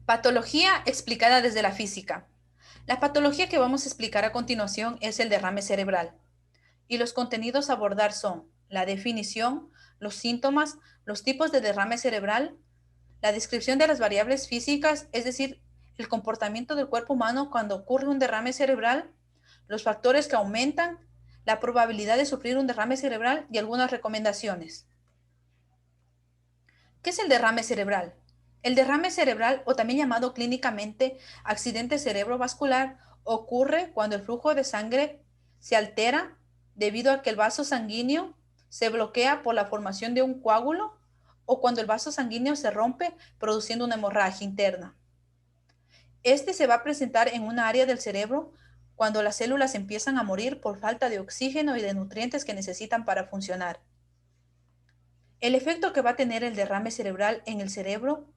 Patología explicada desde la física. La patología que vamos a explicar a continuación es el derrame cerebral. Y los contenidos a abordar son la definición, los síntomas, los tipos de derrame cerebral, la descripción de las variables físicas, es decir, el comportamiento del cuerpo humano cuando ocurre un derrame cerebral, los factores que aumentan la probabilidad de sufrir un derrame cerebral y algunas recomendaciones. ¿Qué es el derrame cerebral? El derrame cerebral, o también llamado clínicamente accidente cerebrovascular, ocurre cuando el flujo de sangre se altera debido a que el vaso sanguíneo se bloquea por la formación de un coágulo o cuando el vaso sanguíneo se rompe produciendo una hemorragia interna. Este se va a presentar en una área del cerebro cuando las células empiezan a morir por falta de oxígeno y de nutrientes que necesitan para funcionar. El efecto que va a tener el derrame cerebral en el cerebro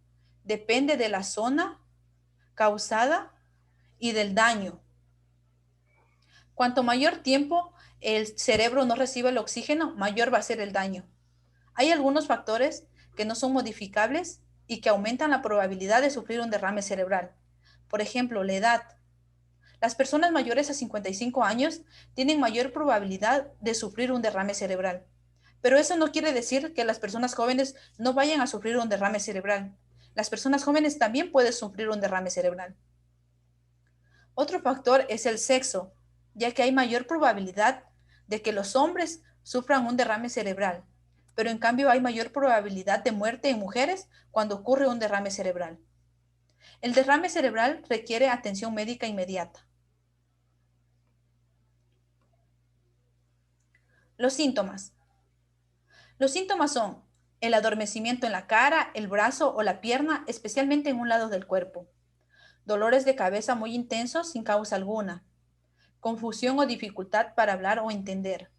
depende de la zona causada y del daño. Cuanto mayor tiempo el cerebro no recibe el oxígeno, mayor va a ser el daño. Hay algunos factores que no son modificables y que aumentan la probabilidad de sufrir un derrame cerebral. Por ejemplo, la edad. Las personas mayores a 55 años tienen mayor probabilidad de sufrir un derrame cerebral. Pero eso no quiere decir que las personas jóvenes no vayan a sufrir un derrame cerebral. Las personas jóvenes también pueden sufrir un derrame cerebral. Otro factor es el sexo, ya que hay mayor probabilidad de que los hombres sufran un derrame cerebral, pero en cambio hay mayor probabilidad de muerte en mujeres cuando ocurre un derrame cerebral. El derrame cerebral requiere atención médica inmediata. Los síntomas. Los síntomas son el adormecimiento en la cara, el brazo o la pierna, especialmente en un lado del cuerpo. Dolores de cabeza muy intensos sin causa alguna. Confusión o dificultad para hablar o entender.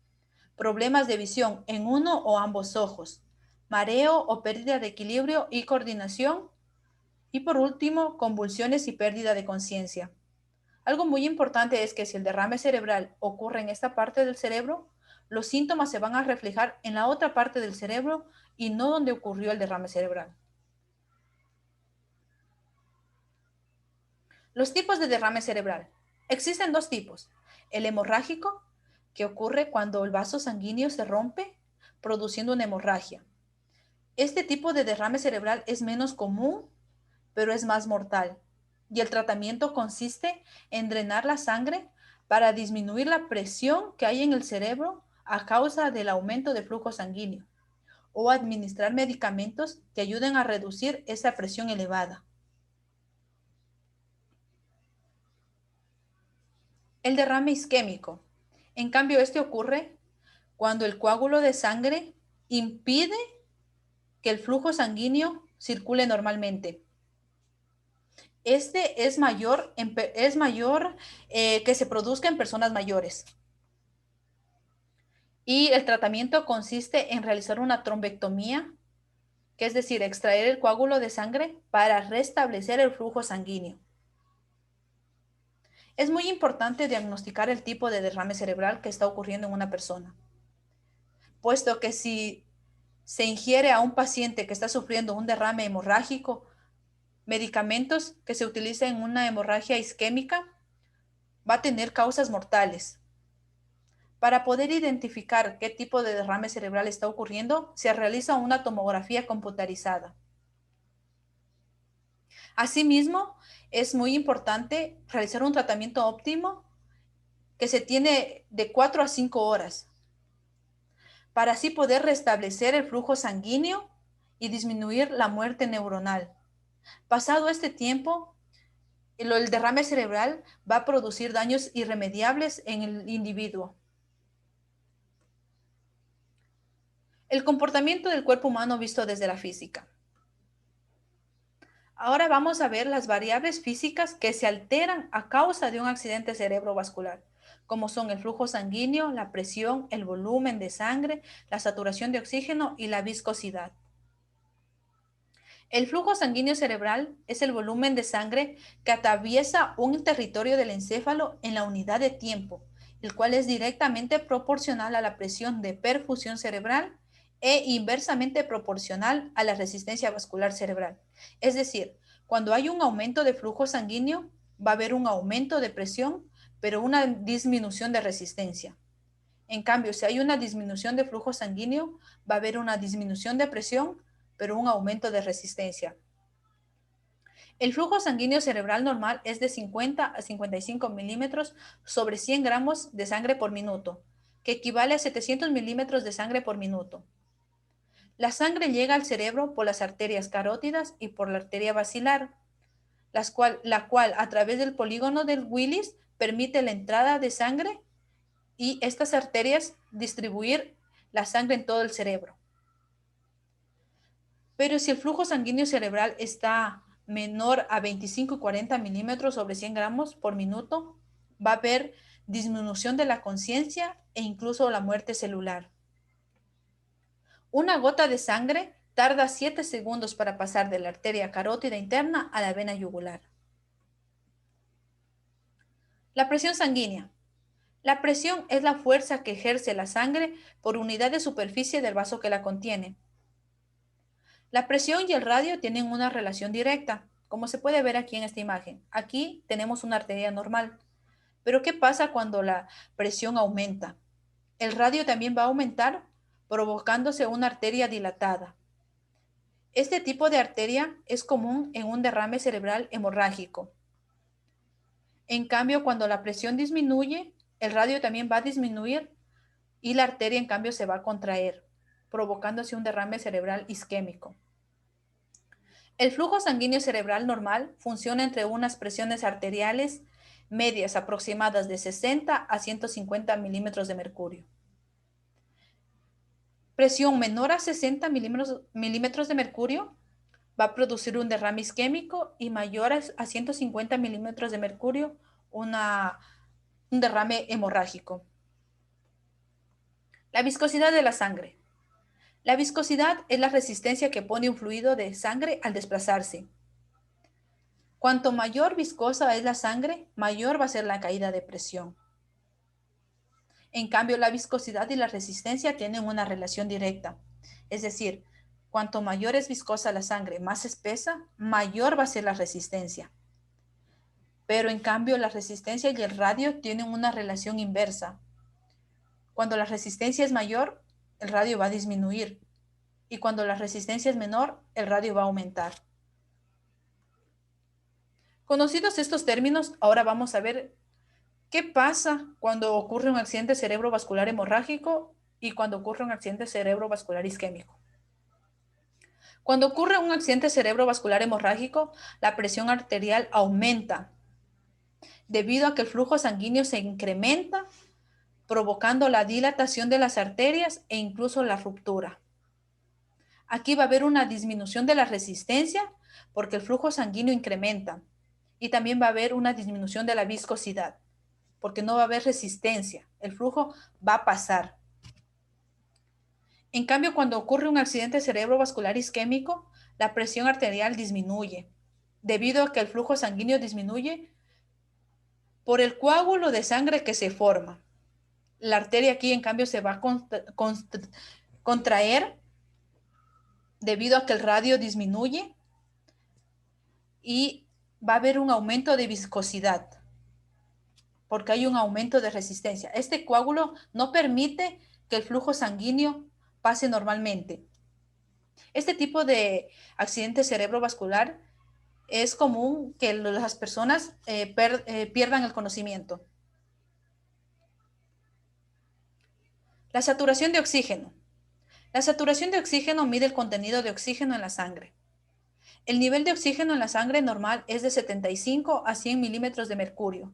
Problemas de visión en uno o ambos ojos. Mareo o pérdida de equilibrio y coordinación. Y por último, convulsiones y pérdida de conciencia. Algo muy importante es que si el derrame cerebral ocurre en esta parte del cerebro, los síntomas se van a reflejar en la otra parte del cerebro y no donde ocurrió el derrame cerebral. Los tipos de derrame cerebral. Existen dos tipos. El hemorrágico, que ocurre cuando el vaso sanguíneo se rompe, produciendo una hemorragia. Este tipo de derrame cerebral es menos común, pero es más mortal. Y el tratamiento consiste en drenar la sangre para disminuir la presión que hay en el cerebro a causa del aumento de flujo sanguíneo o administrar medicamentos que ayuden a reducir esa presión elevada. El derrame isquémico. En cambio, este ocurre cuando el coágulo de sangre impide que el flujo sanguíneo circule normalmente. Este es mayor que se produzca en personas mayores. Y el tratamiento consiste en realizar una trombectomía, que es decir, extraer el coágulo de sangre para restablecer el flujo sanguíneo. Es muy importante diagnosticar el tipo de derrame cerebral que está ocurriendo en una persona, puesto que si se ingiere a un paciente que está sufriendo un derrame hemorrágico medicamentos que se utilicen en una hemorragia isquémica, va a tener causas mortales. Para poder identificar qué tipo de derrame cerebral está ocurriendo, se realiza una tomografía computarizada. Asimismo, es muy importante realizar un tratamiento óptimo que se tiene de 4 a 5 horas para así poder restablecer el flujo sanguíneo y disminuir la muerte neuronal. Pasado este tiempo, el derrame cerebral va a producir daños irremediables en el individuo. El comportamiento del cuerpo humano visto desde la física. Ahora vamos a ver las variables físicas que se alteran a causa de un accidente cerebrovascular, como son el flujo sanguíneo, la presión, el volumen de sangre, la saturación de oxígeno y la viscosidad. El flujo sanguíneo cerebral es el volumen de sangre que atraviesa un territorio del encéfalo en la unidad de tiempo, el cual es directamente proporcional a la presión de perfusión cerebral e inversamente proporcional a la resistencia vascular cerebral. Es decir, Cuando hay un aumento de flujo sanguíneo, va a haber un aumento de presión, pero una disminución de resistencia. En cambio, si hay una disminución de flujo sanguíneo, va a haber una disminución de presión, pero un aumento de resistencia. El flujo sanguíneo cerebral normal es de 50 a 55 milímetros sobre 100 gramos de sangre por minuto, que equivale a 700 milímetros de sangre por minuto. La sangre llega al cerebro por las arterias carótidas y por la arteria basilar, la cual a través del polígono del Willis permite la entrada de sangre y estas arterias distribuir la sangre en todo el cerebro. Pero si el flujo sanguíneo cerebral está menor a 25 y 40 milímetros sobre 100 gramos por minuto, va a haber disminución de la conciencia e incluso la muerte celular. Una gota de sangre tarda 7 segundos para pasar de la arteria carótida interna a la vena yugular. La presión sanguínea. La presión es la fuerza que ejerce la sangre por unidad de superficie del vaso que la contiene. La presión y el radio tienen una relación directa, como se puede ver aquí en esta imagen. Aquí tenemos una arteria normal. Pero ¿qué pasa cuando la presión aumenta? El radio también va a aumentar, provocándose una arteria dilatada. Este tipo de arteria es común en un derrame cerebral hemorrágico. En cambio, cuando la presión disminuye, el radio también va a disminuir y la arteria en cambio se va a contraer, provocándose un derrame cerebral isquémico. El flujo sanguíneo cerebral normal funciona entre unas presiones arteriales medias aproximadas de 60 a 150 milímetros de mercurio. Presión menor a 60 milímetros de mercurio va a producir un derrame isquémico y mayor a 150 milímetros de mercurio un derrame hemorrágico. La viscosidad de la sangre. La viscosidad es la resistencia que pone un fluido de sangre al desplazarse. Cuanto mayor viscosa es la sangre, mayor va a ser la caída de presión. En cambio, la viscosidad y la resistencia tienen una relación directa. Es decir, cuanto mayor es viscosa la sangre, más espesa, mayor va a ser la resistencia. Pero en cambio, la resistencia y el radio tienen una relación inversa. Cuando la resistencia es mayor, el radio va a disminuir. Y cuando la resistencia es menor, el radio va a aumentar. Conocidos estos términos, ahora vamos a ver qué pasa cuando ocurre un accidente cerebrovascular hemorrágico y cuando ocurre un accidente cerebrovascular isquémico. Cuando ocurre un accidente cerebrovascular hemorrágico, la presión arterial aumenta debido a que el flujo sanguíneo se incrementa, provocando la dilatación de las arterias e incluso la ruptura. Aquí va a haber una disminución de la resistencia porque el flujo sanguíneo incrementa y también va a haber una disminución de la viscosidad porque no va a haber resistencia, el flujo va a pasar. En cambio, cuando ocurre un accidente cerebrovascular isquémico, la presión arterial disminuye debido a que el flujo sanguíneo disminuye por el coágulo de sangre que se forma. La arteria aquí, en cambio, se va a contraer debido a que el radio disminuye y va a haber un aumento de viscosidad porque hay un aumento de resistencia. Este coágulo no permite que el flujo sanguíneo pase normalmente. Este tipo de accidente cerebrovascular es común que las personas pierdan el conocimiento. La saturación de oxígeno. La saturación de oxígeno mide el contenido de oxígeno en la sangre. El nivel de oxígeno en la sangre normal es de 75 a 100 milímetros de mercurio,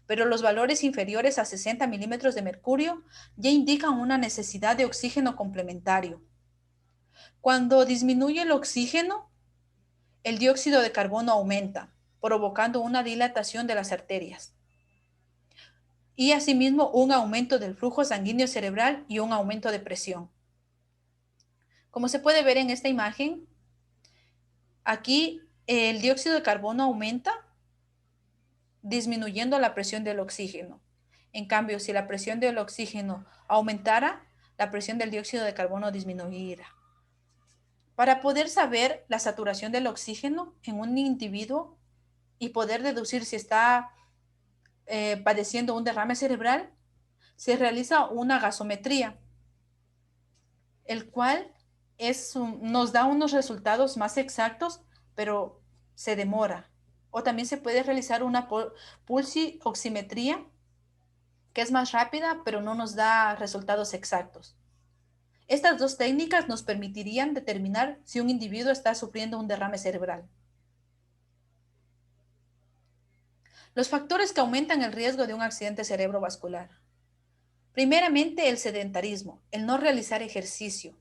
pero los valores inferiores a 60 milímetros de mercurio ya indican una necesidad de oxígeno complementario. Cuando disminuye el oxígeno, el dióxido de carbono aumenta, provocando una dilatación de las arterias y asimismo un aumento del flujo sanguíneo cerebral y un aumento de presión. Como se puede ver en esta imagen, aquí el dióxido de carbono aumenta disminuyendo la presión del oxígeno. En cambio, si la presión del oxígeno aumentara, la presión del dióxido de carbono disminuirá. Para poder saber la saturación del oxígeno en un individuo y poder deducir si está padeciendo un derrame cerebral, se realiza una gasometría, el cual nos da unos resultados más exactos, pero se demora. O también se puede realizar una pulsioximetría, que es más rápida, pero no nos da resultados exactos. Estas dos técnicas nos permitirían determinar si un individuo está sufriendo un derrame cerebral. Los factores que aumentan el riesgo de un accidente cerebrovascular. Primeramente, el sedentarismo, el no realizar ejercicio,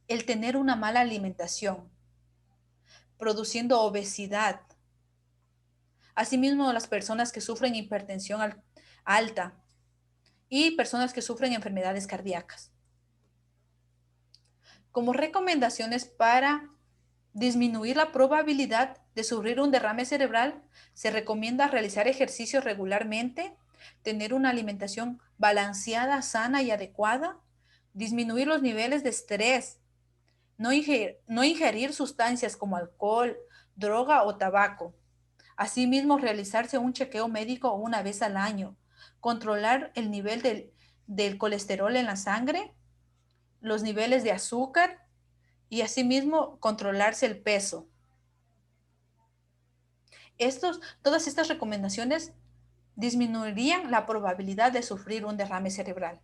el tener una mala alimentación, produciendo obesidad. Asimismo, las personas que sufren hipertensión alta y personas que sufren enfermedades cardíacas. Como recomendaciones para disminuir la probabilidad de sufrir un derrame cerebral, se recomienda realizar ejercicio regularmente, tener una alimentación balanceada, sana y adecuada, disminuir los niveles de estrés, no ingerir sustancias como alcohol, droga o tabaco. Asimismo, realizarse un chequeo médico una vez al año, controlar el nivel del colesterol en la sangre, los niveles de azúcar y asimismo controlarse el peso. Todas estas recomendaciones disminuirían la probabilidad de sufrir un derrame cerebral.